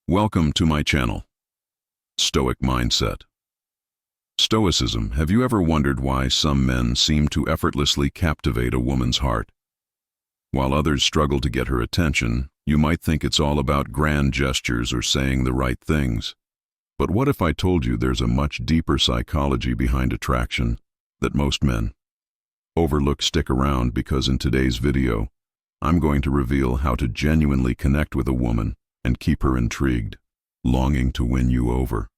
Welcome to my channel, Stoic Mindset. Stoicism. Have you ever wondered why some men seem to effortlessly captivate a woman's heart, while others struggle to get her attention? You might think it's all about grand gestures or saying the right things. But what if I told you there's a much deeper psychology behind attraction that most men overlook? Stick around, because in today's video, I'm going to reveal how to genuinely connect with a woman and keep her intrigued, longing to win you over.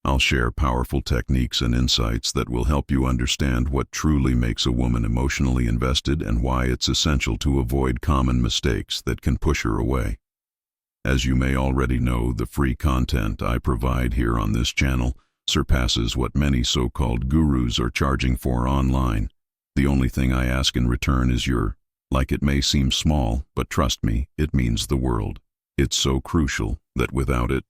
I'll share powerful techniques and insights that will help you understand what truly makes a woman emotionally invested and why it's essential to avoid common mistakes that can push her away. As you may already know, the free content I provide here on this channel surpasses what many so-called gurus are charging for online. The only thing I ask in return is your like. It may seem small, but trust me, it means the world. It's so crucial that without it,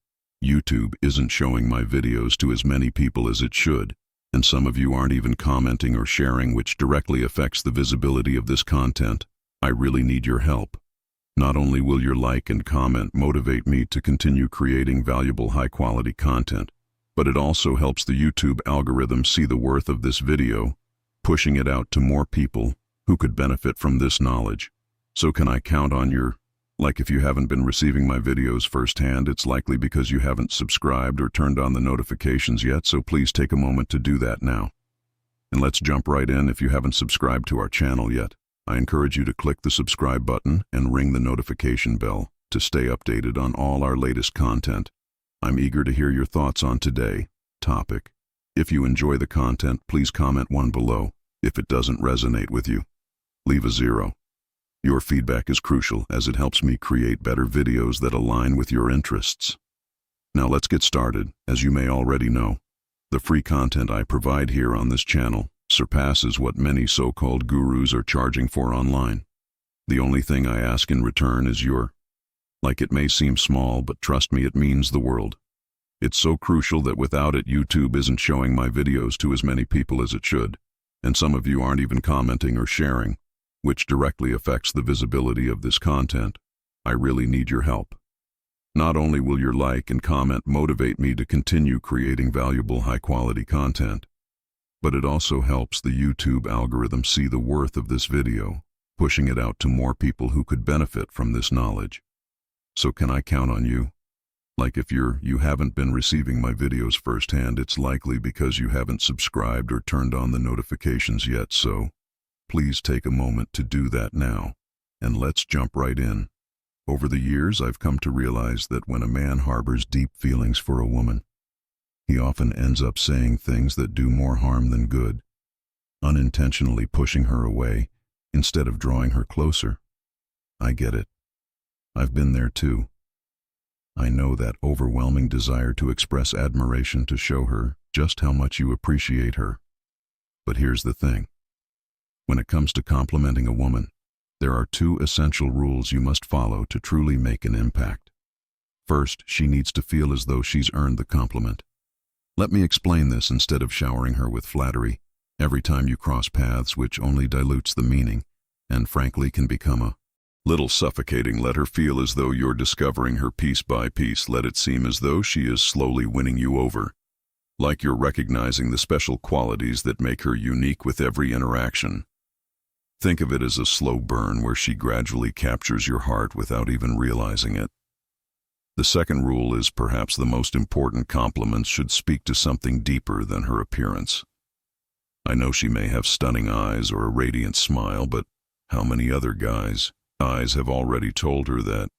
YouTube isn't showing my videos to as many people as it should, and some of you aren't even commenting or sharing, which directly affects the visibility of this content. I really need your help. Not only will your like and comment motivate me to continue creating valuable, high-quality content, but it also helps the YouTube algorithm see the worth of this video, pushing it out to more people who could benefit from this knowledge. So can I count on your like? If you haven't been receiving my videos firsthand, it's likely because you haven't subscribed or turned on the notifications yet, so please take a moment to do that now. And let's jump right in. If you haven't subscribed to our channel yet, I encourage you to click the subscribe button and ring the notification bell to stay updated on all our latest content. I'm eager to hear your thoughts on today's topic. If you enjoy the content, please comment 1 below. If it doesn't resonate with you, leave a 0. Your feedback is crucial, as it helps me create better videos that align with your interests. Now let's get started. As you may already know, the free content I provide here on this channel surpasses what many so-called gurus are charging for online. The only thing I ask in return is your like. It may seem small, but trust me, it means the world. It's so crucial that without it, YouTube isn't showing my videos to as many people as it should, and some of you aren't even commenting or sharing, which directly affects the visibility of this content. I really need your help. Not only will your like and comment motivate me to continue creating valuable, high-quality content, but it also helps the YouTube algorithm see the worth of this video, pushing it out to more people who could benefit from this knowledge. So can I count on you? Like, if you haven't been receiving my videos firsthand, it's likely because you haven't subscribed or turned on the notifications yet, so please take a moment to do that now, and let's jump right in. Over the years, I've come to realize that when a man harbors deep feelings for a woman, he often ends up saying things that do more harm than good, unintentionally pushing her away instead of drawing her closer. I get it. I've been there too. I know that overwhelming desire to express admiration, to show her just how much you appreciate her. But here's the thing. When it comes to complimenting a woman, there are 2 essential rules you must follow to truly make an impact. First, she needs to feel as though she's earned the compliment. Let me explain this. Instead of showering her with flattery every time you cross paths, which only dilutes the meaning and frankly can become a little suffocating, let her feel as though you're discovering her piece by piece. Let it seem as though she is slowly winning you over, like you're recognizing the special qualities that make her unique with every interaction. Think of it as a slow burn where she gradually captures your heart without even realizing it. The second rule is perhaps the most important. Compliments should speak to something deeper than her appearance. I know she may have stunning eyes or a radiant smile, but how many other guys' eyes have already told her that?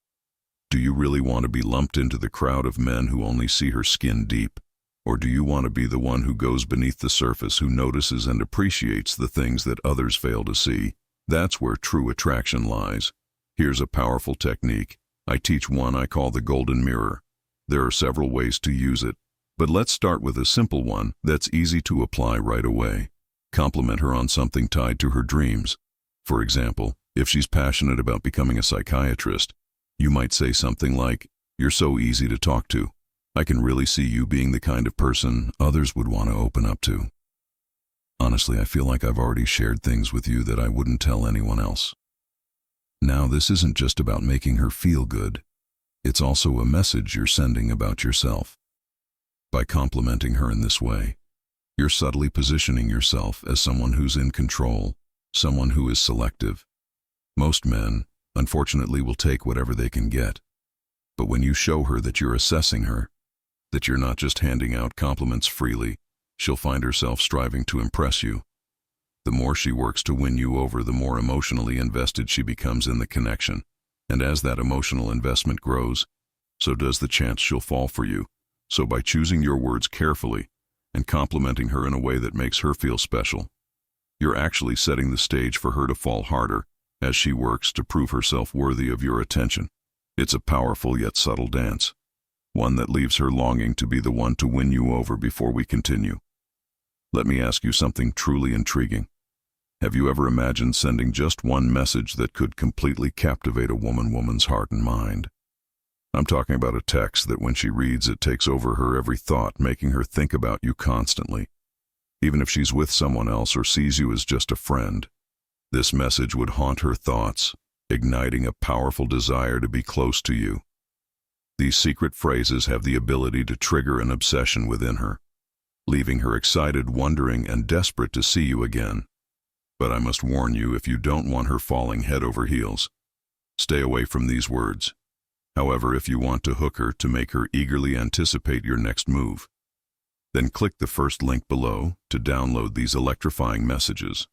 Do you really want to be lumped into the crowd of men who only see her skin deep? Or do you want to be the one who goes beneath the surface, who notices and appreciates the things that others fail to see? That's where true attraction lies. Here's a powerful technique. I teach one I call the golden mirror. There are several ways to use it, but let's start with a simple one that's easy to apply right away. Compliment her on something tied to her dreams. For example, if she's passionate about becoming a psychiatrist, you might say something like, "You're so easy to talk to. I can really see you being the kind of person others would want to open up to. Honestly, I feel like I've already shared things with you that I wouldn't tell anyone else." Now, this isn't just about making her feel good. It's also a message you're sending about yourself. By complimenting her in this way, you're subtly positioning yourself as someone who's in control, someone who is selective. Most men, unfortunately, will take whatever they can get. But when you show her that you're assessing her, that you're not just handing out compliments freely, she'll find herself striving to impress you. The more she works to win you over, the more emotionally invested she becomes in the connection. And as that emotional investment grows, so does the chance she'll fall for you. So by choosing your words carefully and complimenting her in a way that makes her feel special, you're actually setting the stage for her to fall harder as she works to prove herself worthy of your attention. It's a powerful yet subtle dance, one that leaves her longing to be the one to win you over. Before we continue, let me ask you something truly intriguing. Have you ever imagined sending just one message that could completely captivate a woman's heart and mind? I'm talking about a text that when she reads it takes over her every thought, making her think about you constantly. Even if she's with someone else or sees you as just a friend, this message would haunt her thoughts, igniting a powerful desire to be close to you. These secret phrases have the ability to trigger an obsession within her, leaving her excited, wondering, and desperate to see you again. But I must warn you, if you don't want her falling head over heels, stay away from these words. However, if you want to hook her, to make her eagerly anticipate your next move, then click the first link below to download these electrifying messages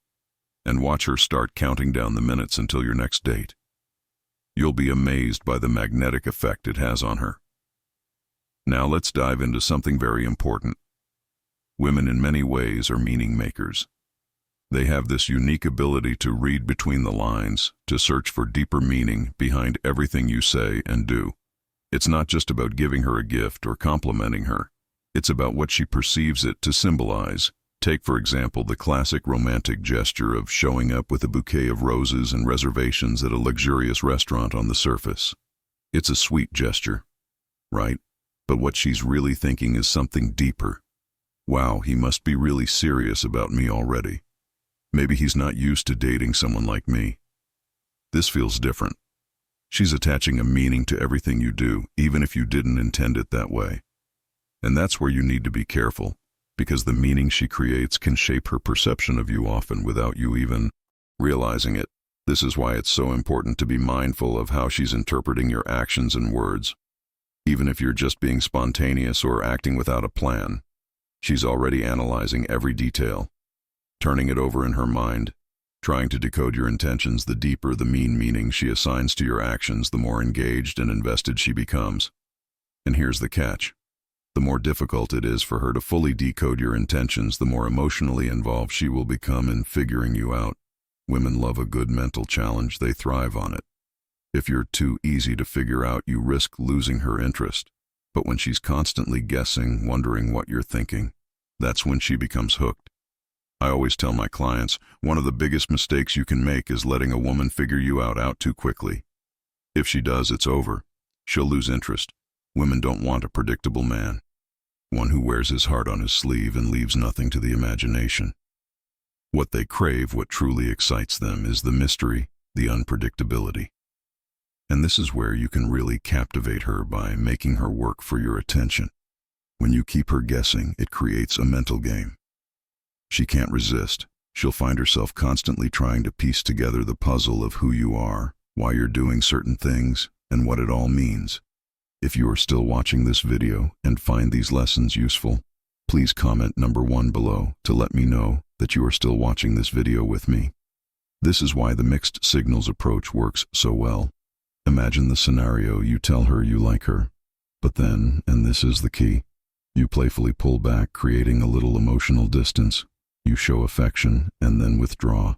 and watch her start counting down the minutes until your next date. You'll be amazed by the magnetic effect it has on her. Now let's dive into something very important. Women in many ways are meaning makers. They have this unique ability to read between the lines, to search for deeper meaning behind everything you say and do. It's not just about giving her a gift or complimenting her. It's about what she perceives it to symbolize. Take, for example, the classic romantic gesture of showing up with a bouquet of roses and reservations at a luxurious restaurant on the surface. It's a sweet gesture, right? But what she's really thinking is something deeper. Wow, he must be really serious about me already. Maybe he's not used to dating someone like me. This feels different. She's attaching a meaning to everything you do, even if you didn't intend it that way. And that's where you need to be careful, because the meaning she creates can shape her perception of you, often without you even realizing it. This is why it's so important to be mindful of how she's interpreting your actions and words. Even if you're just being spontaneous or acting without a plan, she's already analyzing every detail, turning it over in her mind, trying to decode your intentions. The deeper the meaning she assigns to your actions, the more engaged and invested she becomes. And here's the catch. The more difficult it is for her to fully decode your intentions, the more emotionally involved she will become in figuring you out. Women love a good mental challenge. They thrive on it. If you're too easy to figure out, you risk losing her interest. But when she's constantly guessing, wondering what you're thinking, that's when she becomes hooked. I always tell my clients, one of the biggest mistakes you can make is letting a woman figure you out too quickly. If she does, it's over. She'll lose interest. Women don't want a predictable man, one who wears his heart on his sleeve and leaves nothing to the imagination. What they crave, what truly excites them, is the mystery, the unpredictability. And this is where you can really captivate her by making her work for your attention. When you keep her guessing, it creates a mental game. She can't resist. She'll find herself constantly trying to piece together the puzzle of who you are, why you're doing certain things, and what it all means. If you are still watching this video and find these lessons useful, please comment number 1 below to let me know that you are still watching this video with me. This is why the mixed signals approach works so well. Imagine the scenario: you tell her you like her, but then, and this is the key, you playfully pull back, creating a little emotional distance. You show affection and then withdraw.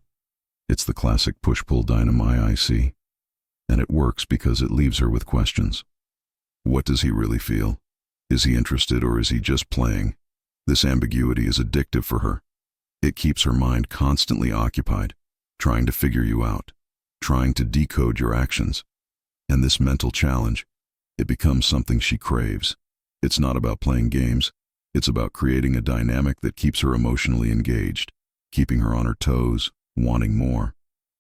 It's the classic push-pull dynamite, and it works because it leaves her with questions. What does he really feel? Is he interested, or is he just playing? This ambiguity is addictive for her. It keeps her mind constantly occupied, trying to figure you out, trying to decode your actions. And this mental challenge, it becomes something she craves. It's not about playing games. It's about creating a dynamic that keeps her emotionally engaged, keeping her on her toes, wanting more.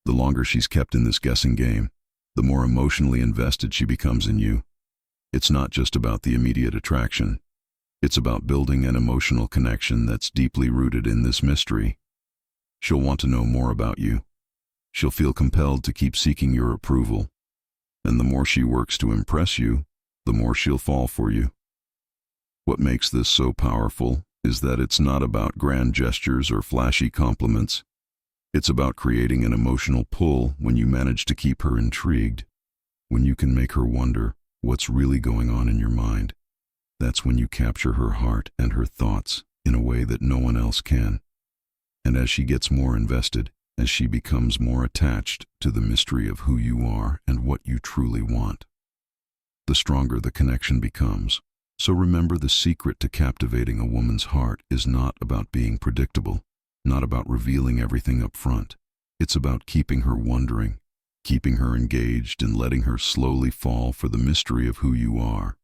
The longer she's kept in this guessing game, the more emotionally invested she becomes in you. It's not just about the immediate attraction. It's about building an emotional connection that's deeply rooted in this mystery. She'll want to know more about you. She'll feel compelled to keep seeking your approval. And the more she works to impress you, the more she'll fall for you. What makes this so powerful is that it's not about grand gestures or flashy compliments. It's about creating an emotional pull when you manage to keep her intrigued, when you can make her wonder what's really going on in your mind. That's when you capture her heart and her thoughts in a way that no one else can. And as she gets more invested, as she becomes more attached to the mystery of who you are and what you truly want, the stronger the connection becomes. So remember, the secret to captivating a woman's heart is not about being predictable, not about revealing everything up front. It's about keeping her wondering, keeping her engaged, and letting her slowly fall for the mystery of who you are.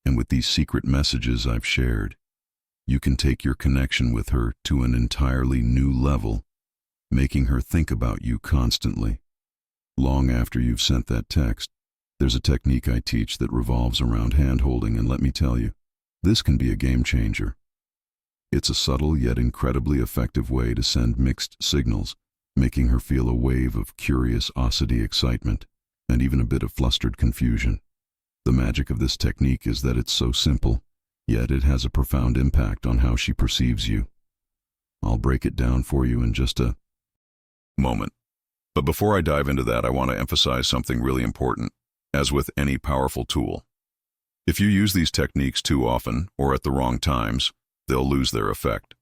And with these secret messages I've shared, you can take your connection with her to an entirely new level, making her think about you constantly. Long after you've sent that text, there's a technique I teach that revolves around hand-holding, and let me tell you, this can be a game changer. It's a subtle yet incredibly effective way to send mixed signals, making her feel a wave of curiosity, excitement, and even a bit of flustered confusion. The magic of this technique is that it's so simple, yet it has a profound impact on how she perceives you. I'll break it down for you in just a moment. But before I dive into that, I want to emphasize something really important. As with any powerful tool, if you use these techniques too often or at the wrong times, they'll lose their effect.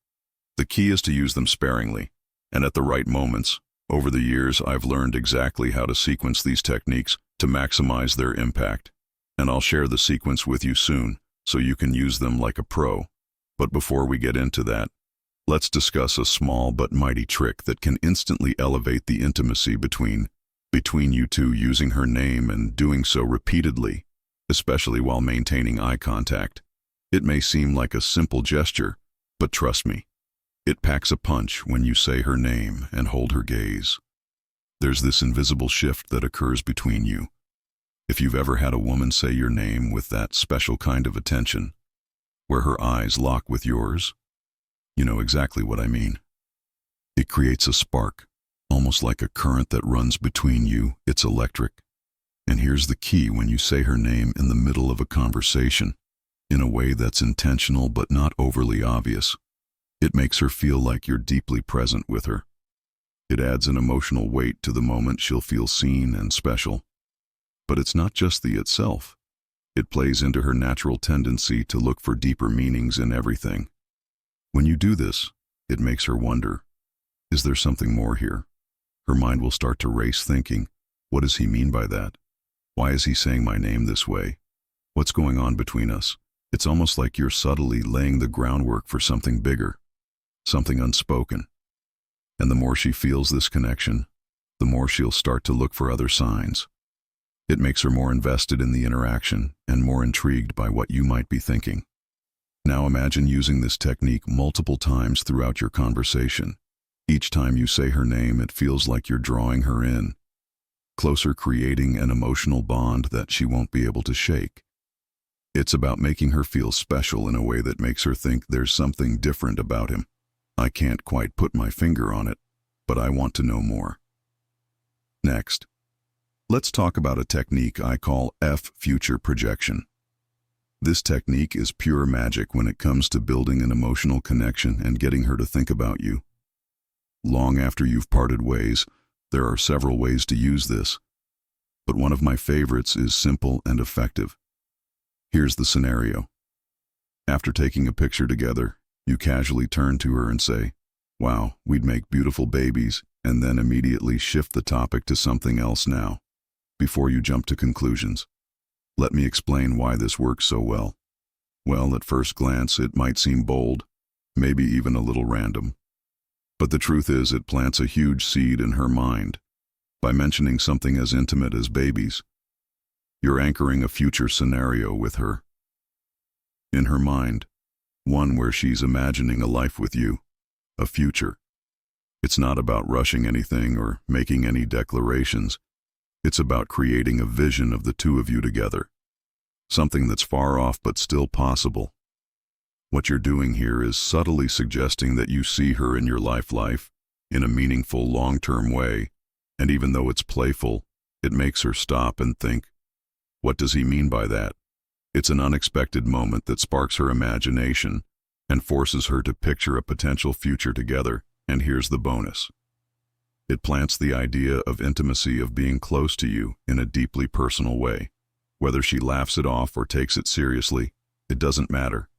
The key is to use them sparingly and at the right moments. Over the years, I've learned exactly how to sequence these techniques to maximize their impact, and I'll share the sequence with you soon so you can use them like a pro. But before we get into that, let's discuss a small but mighty trick that can instantly elevate the intimacy between you two, using her name and doing so repeatedly, especially while maintaining eye contact. It may seem like a simple gesture, but trust me, it packs a punch when you say her name and hold her gaze. There's this invisible shift that occurs between you. If you've ever had a woman say your name with that special kind of attention, where her eyes lock with yours, you know exactly what I mean. It creates a spark, almost like a current that runs between you. It's electric. And here's the key: when you say her name in the middle of a conversation, in a way that's intentional but not overly obvious, it makes her feel like you're deeply present with her. It adds an emotional weight to the moment. She'll feel seen and special. But it's not just the itself. It plays into her natural tendency to look for deeper meanings in everything. When you do this, it makes her wonder, is there something more here? Her mind will start to race, thinking, what does he mean by that? Why is he saying my name this way? What's going on between us? It's almost like you're subtly laying the groundwork for something bigger, something unspoken. And the more she feels this connection, the more she'll start to look for other signs. It makes her more invested in the interaction and more intrigued by what you might be thinking. Now imagine using this technique multiple times throughout your conversation. Each time you say her name, it feels like you're drawing her in, closer, creating an emotional bond that she won't be able to shake. It's about making her feel special in a way that makes her think there's something different about him. I can't quite put my finger on it, but I want to know more. Next, let's talk about a technique I call future projection. This technique is pure magic when it comes to building an emotional connection and getting her to think about you. Long after you've parted ways, there are several ways to use this, but one of my favorites is simple and effective. Here's the scenario. After taking a picture together, you casually turn to her and say, "Wow, we'd make beautiful babies," and then immediately shift the topic to something else. Now, before you jump to conclusions, let me explain why this works so well. Well, at first glance, it might seem bold, maybe even a little random. But the truth is, it plants a huge seed in her mind. By mentioning something as intimate as babies, you're anchoring a future scenario with her. In her mind, one where she's imagining a life with you, a future. It's not about rushing anything or making any declarations. It's about creating a vision of the two of you together. something that's far off but still possible. What you're doing here is subtly suggesting that you see her in your life in a meaningful, long-term way, and even though it's playful, it makes her stop and think, what does he mean by that? It's an unexpected moment that sparks her imagination and forces her to picture a potential future together, and here's the bonus. It plants the idea of intimacy, of being close to you in a deeply personal way. Whether she laughs it off or takes it seriously, it doesn't matter.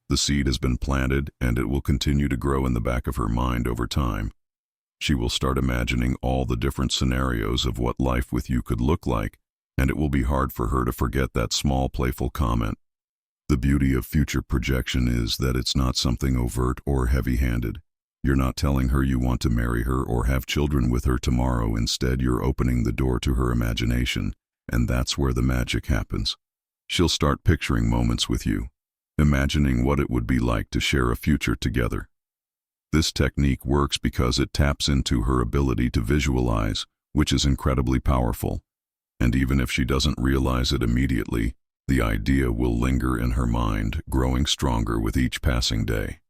The seed has been planted, and it will continue to grow in the back of her mind over time. She will start imagining all the different scenarios of what life with you could look like, and it will be hard for her to forget that small, playful comment. The beauty of future projection is that it's not something overt or heavy-handed. You're not telling her you want to marry her or have children with her tomorrow. Instead, you're opening the door to her imagination, and that's where the magic happens. She'll start picturing moments with you, imagining what it would be like to share a future together. This technique works because it taps into her ability to visualize, which is incredibly powerful. And even if she doesn't realize it immediately, the idea will linger in her mind, growing stronger with each passing day.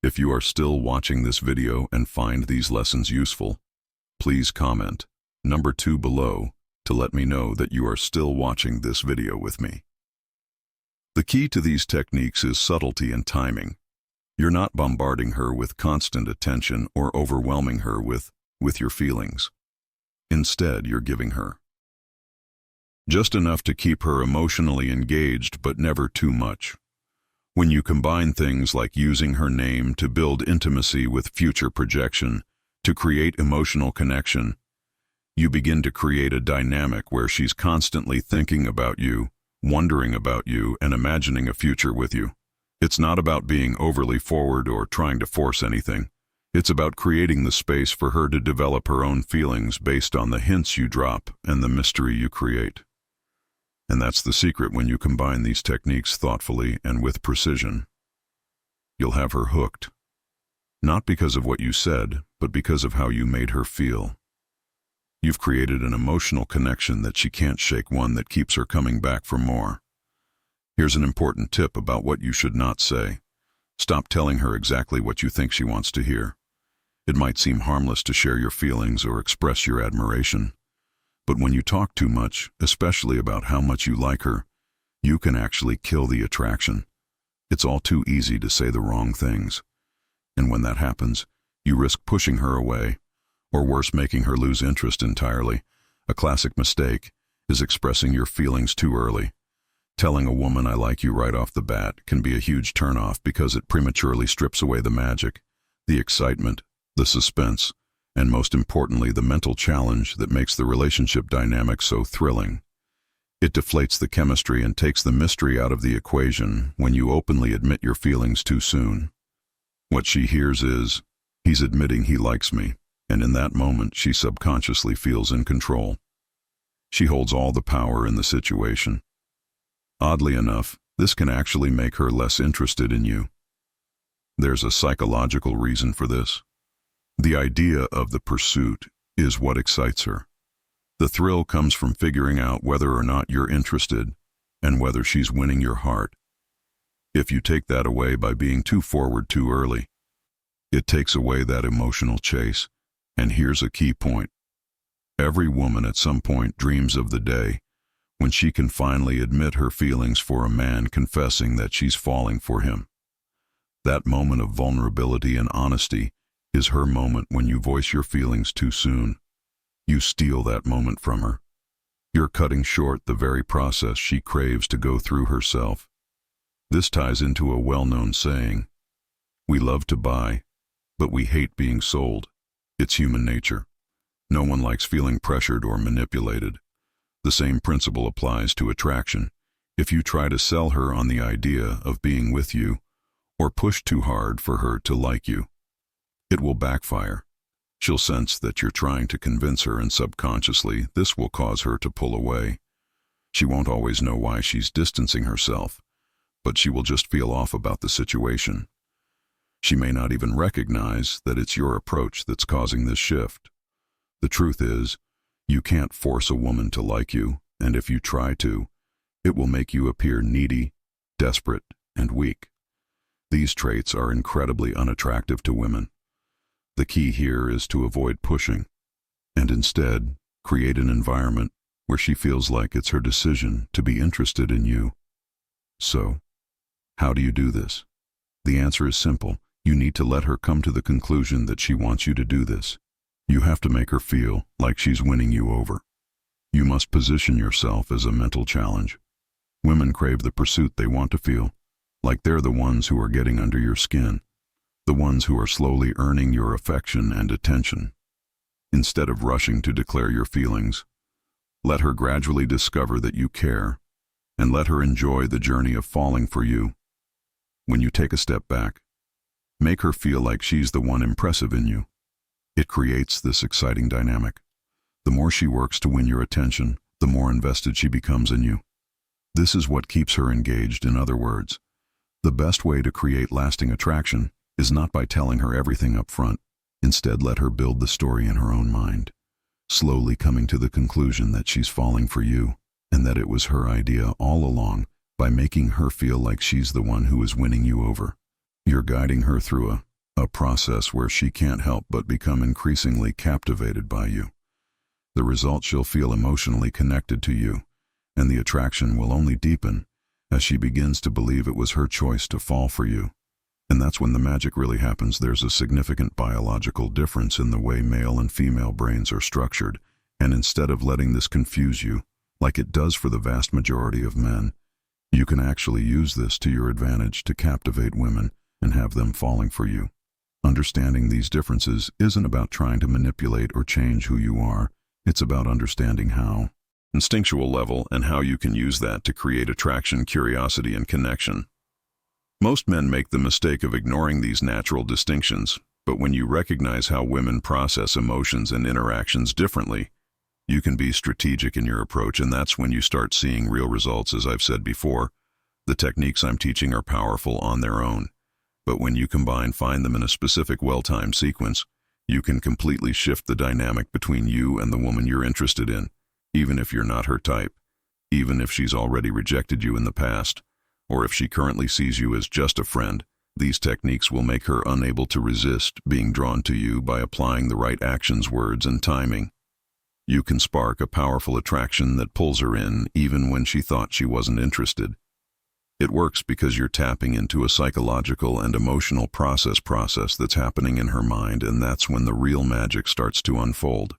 If you are still watching this video and find these lessons useful, please comment number 2 below to let me know that you are still watching this video with me. The key to these techniques is subtlety and timing. You're not bombarding her with constant attention or overwhelming her with your feelings. Instead, you're giving her just enough to keep her emotionally engaged, but never too much. When you combine things like using her name to build intimacy with future projection, to create emotional connection, you begin to create a dynamic where she's constantly thinking about you, wondering about you, and imagining a future with you. It's not about being overly forward or trying to force anything. It's about creating the space for her to develop her own feelings based on the hints you drop and the mystery you create. And that's the secret when you combine these techniques thoughtfully and with precision. You'll have her hooked, not because of what you said, but because of how you made her feel. You've created an emotional connection that she can't shake, one that keeps her coming back for more. Here's an important tip about what you should not say. Stop telling her exactly what you think she wants to hear. It might seem harmless to share your feelings or express your admiration. But when you talk too much, especially about how much you like her, you can actually kill the attraction. It's all too easy to say the wrong things. And when that happens, you risk pushing her away, or worse, making her lose interest entirely. A classic mistake is expressing your feelings too early. Telling a woman "I like you" right off the bat can be a huge turnoff because it prematurely strips away the magic, the excitement, the suspense, and most importantly, the mental challenge that makes the relationship dynamic so thrilling. It deflates the chemistry and takes the mystery out of the equation when you openly admit your feelings too soon. What she hears is, "He's admitting he likes me," and in that moment, she subconsciously feels in control. She holds all the power in the situation. Oddly enough, this can actually make her less interested in you. There's a psychological reason for this. The idea of the pursuit is what excites her. The thrill comes from figuring out whether or not you're interested and whether she's winning your heart. If you take that away by being too forward too early, it takes away that emotional chase. And here's a key point. Every woman at some point dreams of the day when she can finally admit her feelings for a man, confessing that she's falling for him. That moment of vulnerability and honesty is her moment. When you voice your feelings too soon, you steal that moment from her. You're cutting short the very process she craves to go through herself. This ties into a well-known saying, "We love to buy, but we hate being sold." It's human nature. No one likes feeling pressured or manipulated. The same principle applies to attraction. If you try to sell her on the idea of being with you, or push too hard for her to like you, it will backfire. She'll sense that you're trying to convince her, and subconsciously, this will cause her to pull away. She won't always know why she's distancing herself, but she will just feel off about the situation. She may not even recognize that it's your approach that's causing this shift. The truth is, you can't force a woman to like you, and if you try to, It will make you appear needy, desperate, and weak. These traits are incredibly unattractive to women. The key here is to avoid pushing, and instead create an environment where she feels like it's her decision to be interested in you. So, how do you do this? The answer is simple. You need to let her come to the conclusion that she wants you to do this. You have to make her feel like she's winning you over. You must position yourself as a mental challenge. Women crave the pursuit. They want to feel like they're the ones who are getting under your skin, the ones who are slowly earning your affection and attention. Instead of rushing to declare your feelings, let her gradually discover that you care, and let her enjoy the journey of falling for you. When you take a step back, make her feel like she's the one impressive in you. It creates this exciting dynamic. The more she works to win your attention, the more invested she becomes in you. This is what keeps her engaged. In other words, the best way to create lasting attraction is not by telling her everything up front. Instead, let her build the story in her own mind, slowly coming to the conclusion that she's falling for you and that it was her idea all along. By making her feel like she's the one who is winning you over, you're guiding her through a process where she can't help but become increasingly captivated by you. The result, she'll feel emotionally connected to you, and the attraction will only deepen as she begins to believe it was her choice to fall for you. And that's when the magic really happens. There's a significant biological difference in the way male and female brains are structured, and instead of letting this confuse you, like it does for the vast majority of men, you can actually use this to your advantage to captivate women and have them falling for you. Understanding these differences isn't about trying to manipulate or change who you are. It's about understanding how instinctual level and how you can use that to create attraction, curiosity, and connection. Most men make the mistake of ignoring these natural distinctions, but when you recognize how women process emotions and interactions differently, you can be strategic in your approach, and that's when you start seeing real results. As I've said before, the techniques I'm teaching are powerful on their own, but when you find them in a specific well-timed sequence, you can completely shift the dynamic between you and the woman you're interested in, even if you're not her type, even if she's already rejected you in the past, or if she currently sees you as just a friend. These techniques will make her unable to resist being drawn to you by applying the right actions, words, and timing. You can spark a powerful attraction that pulls her in even when she thought she wasn't interested. It works because you're tapping into a psychological and emotional process that's happening in her mind, and that's when the real magic starts to unfold.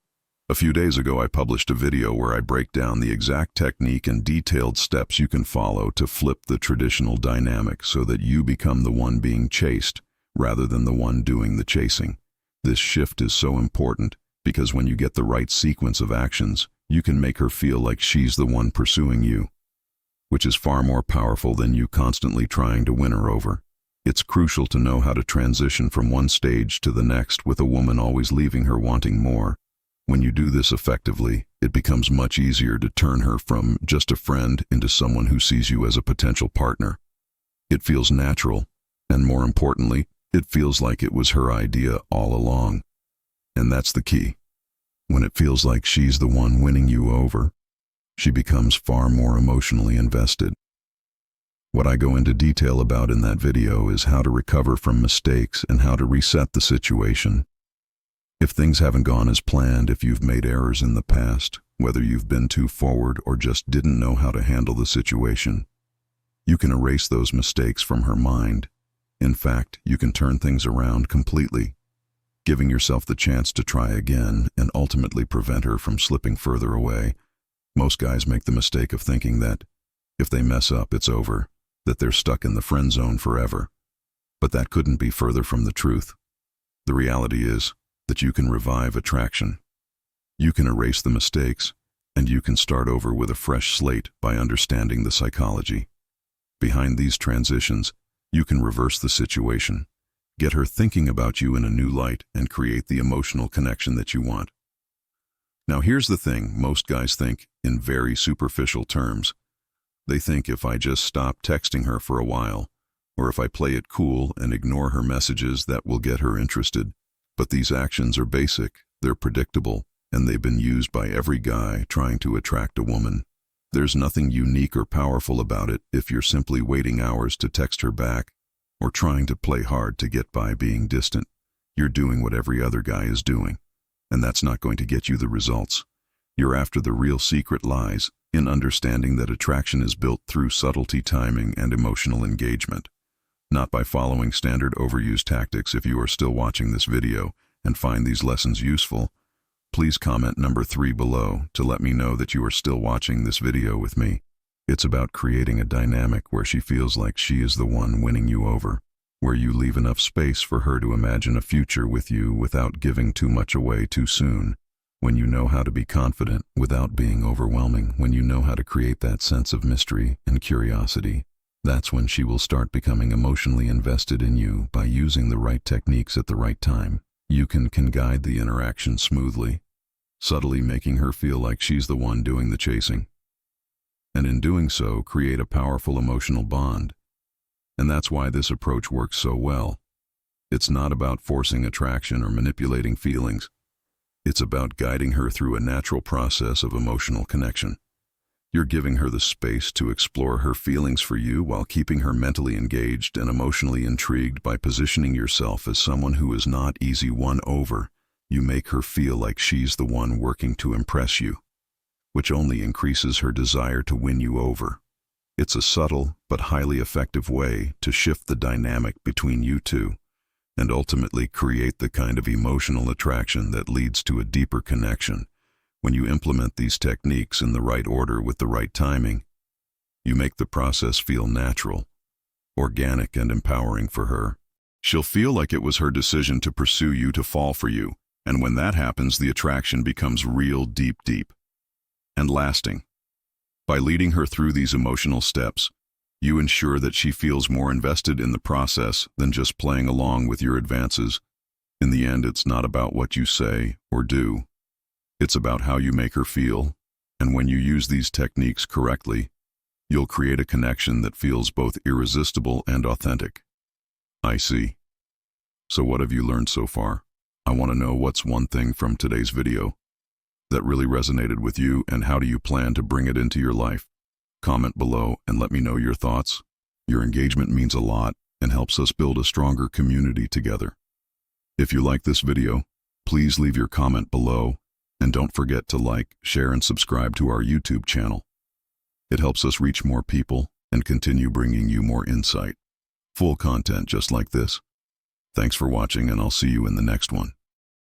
A few days ago, I published a video where I break down the exact technique and detailed steps you can follow to flip the traditional dynamic so that you become the one being chased rather than the one doing the chasing. This shift is so important because when you get the right sequence of actions, you can make her feel like she's the one pursuing you, which is far more powerful than you constantly trying to win her over. It's crucial to know how to transition from one stage to the next with a woman always leaving her wanting more. When you do this effectively, it becomes much easier to turn her from just a friend into someone who sees you as a potential partner. It feels natural, and more importantly, it feels like it was her idea all along. And that's the key. When it feels like she's the one winning you over, she becomes far more emotionally invested. What I go into detail about in that video is how to recover from mistakes and how to reset the situation. If things haven't gone as planned, if you've made errors in the past, whether you've been too forward or just didn't know how to handle the situation, you can erase those mistakes from her mind. In fact, you can turn things around completely, giving yourself the chance to try again and ultimately prevent her from slipping further away. Most guys make the mistake of thinking that if they mess up, it's over, that they're stuck in the friend zone forever. But that couldn't be further from the truth. The reality is that you can revive attraction. You can erase the mistakes, and you can start over with a fresh slate by understanding the psychology behind these transitions. You can reverse the situation, get her thinking about you in a new light, and create the emotional connection that you want. Now here's the thing, most guys think in very superficial terms. They think if I just stop texting her for a while, or if I play it cool and ignore her messages, that will get her interested. But these actions are basic, they're predictable, and they've been used by every guy trying to attract a woman. There's nothing unique or powerful about it if you're simply waiting hours to text her back or trying to play hard to get by being distant. You're doing what every other guy is doing, and that's not going to get you the results. You're after the real secret lies in understanding that attraction is built through subtlety, timing, and emotional engagement, not by following standard overused tactics. If you are still watching this video and find these lessons useful, please comment number 3 below to let me know that you are still watching this video with me. It's about creating a dynamic where she feels like she is the one winning you over, where you leave enough space for her to imagine a future with you without giving too much away too soon, when you know how to be confident without being overwhelming, when you know how to create that sense of mystery and curiosity. That's when she will start becoming emotionally invested in you by using the right techniques at the right time. You can guide the interaction smoothly, subtly making her feel like she's the one doing the chasing. And in doing so, create a powerful emotional bond. And that's why this approach works so well. It's not about forcing attraction or manipulating feelings. It's about guiding her through a natural process of emotional connection. You're giving her the space to explore her feelings for you while keeping her mentally engaged and emotionally intrigued. By positioning yourself as someone who is not easy won over, you make her feel like she's the one working to impress you, which only increases her desire to win you over. It's a subtle but highly effective way to shift the dynamic between you two and ultimately create the kind of emotional attraction that leads to a deeper connection. When you implement these techniques in the right order with the right timing, you make the process feel natural, organic, and empowering for her. She'll feel like it was her decision to pursue you, to fall for you, and when that happens, the attraction becomes real, deep, and lasting. By leading her through these emotional steps, you ensure that she feels more invested in the process than just playing along with your advances. In the end, it's not about what you say or do. It's about how you make her feel, and when you use these techniques correctly, you'll create a connection that feels both irresistible and authentic. I see. So what have you learned so far? I want to know what's one thing from today's video that really resonated with you, and how do you plan to bring it into your life? Comment below and let me know your thoughts. Your engagement means a lot and helps us build a stronger community together. If you like this video, please leave your comment below, and don't forget to like, share, and subscribe to our YouTube channel. It helps us reach more people and continue bringing you more insight, full content just like this. Thanks for watching, and I'll see you in the next one.